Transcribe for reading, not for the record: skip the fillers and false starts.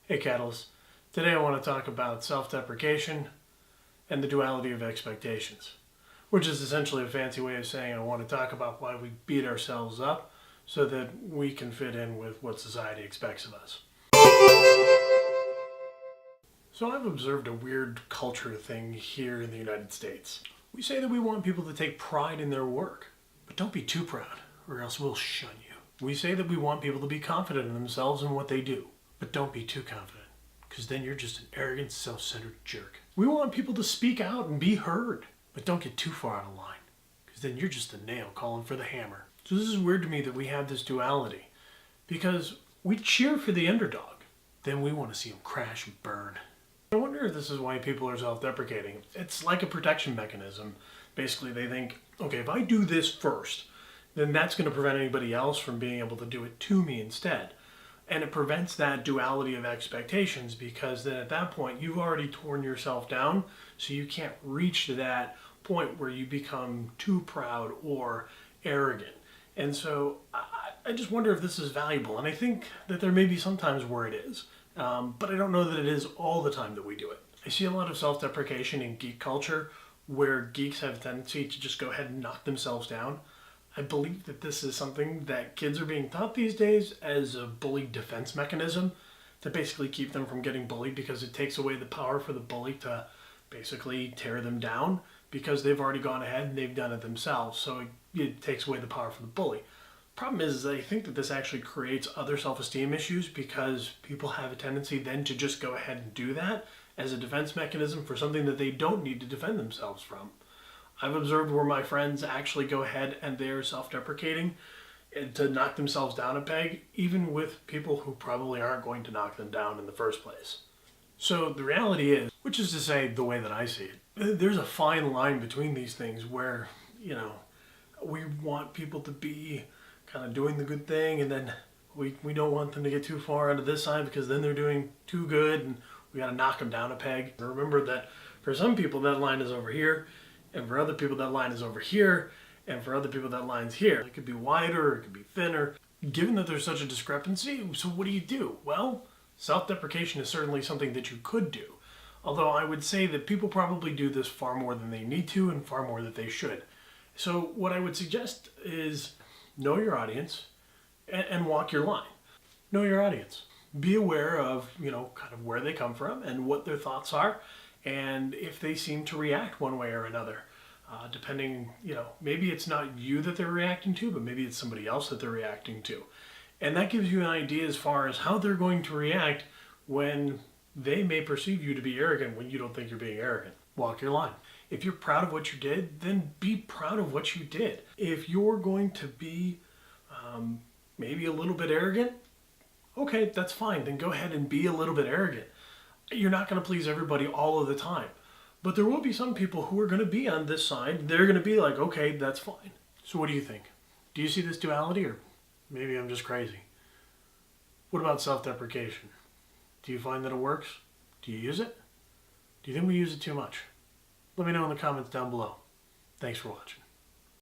Hey Catalyst, today I want to talk about self-deprecation and the duality of expectations, which is essentially a fancy way of saying I want to talk about why we beat ourselves up so that we can fit in with what society expects of us. So I've observed a weird culture thing here in the United States. We say that we want people to take pride in their work, but don't be too proud or else we'll shun you. We say that we want people to be confident in themselves and what they do, but don't be too confident, because then you're just an arrogant, self-centered jerk. We want people to speak out and be heard, but don't get too far out of line, because then you're just a nail calling for the hammer. So this is weird to me that we have this duality, because we cheer for the underdog, then we want to see him crash and burn. I wonder if this is why people are self-deprecating. It's like a protection mechanism. Basically, they think, okay, if I do this first, then that's going to prevent anybody else from being able to do it to me instead. And it prevents that duality of expectations, because then at that point you've already torn yourself down, so you can't reach to that point where you become too proud or arrogant. And so I just wonder if this is valuable, and I think that there may be some times where it is, but I don't know that it is all the time that we do it. I see a lot of self-deprecation in geek culture where geeks have a tendency to just go ahead and knock themselves down. I believe that this is something that kids are being taught these days as a bully defense mechanism to basically keep them from getting bullied, because it takes away the power for the bully to basically tear them down, because they've already gone ahead and they've done it themselves. So it takes away the power for the bully. Problem is, I think that this actually creates other self-esteem issues, because people have a tendency then to just go ahead and do that as a defense mechanism for something that they don't need to defend themselves from. I've observed where my friends actually go ahead and they're self-deprecating to knock themselves down a peg, even with people who probably aren't going to knock them down in the first place. So the reality is, which is to say the way that I see it, there's a fine line between these things where, we want people to be kind of doing the good thing, and then we don't want them to get too far onto this side, because then they're doing too good and we got to knock them down a peg. Remember that for some people that line is over here, and for other people that line is over here, and for other people that line's here. It could be wider, or it could be thinner. Given that there's such a discrepancy, so what do? Well, self-deprecation is certainly something that you could do. Although I would say that people probably do this far more than they need to and far more than they should. So what I would suggest is know your audience and walk your line. Know your audience. Be aware of, kind of where they come from and what their thoughts are, and if they seem to react one way or another. Depending, maybe it's not you that they're reacting to, but maybe it's somebody else that they're reacting to. And that gives you an idea as far as how they're going to react when they may perceive you to be arrogant when you don't think you're being arrogant. Walk your line. If you're proud of what you did, then be proud of what you did. If you're going to be maybe a little bit arrogant, okay, that's fine. Then go ahead and be a little bit arrogant. You're not going to please everybody all of the time. But there will be some people who are going to be on this side. They're going to be like, okay, that's fine. So what do you think? Do you see this duality, or maybe I'm just crazy? What about self-deprecation? Do you find that it works? Do you use it? Do you think we use it too much? Let me know in the comments down below. Thanks for watching.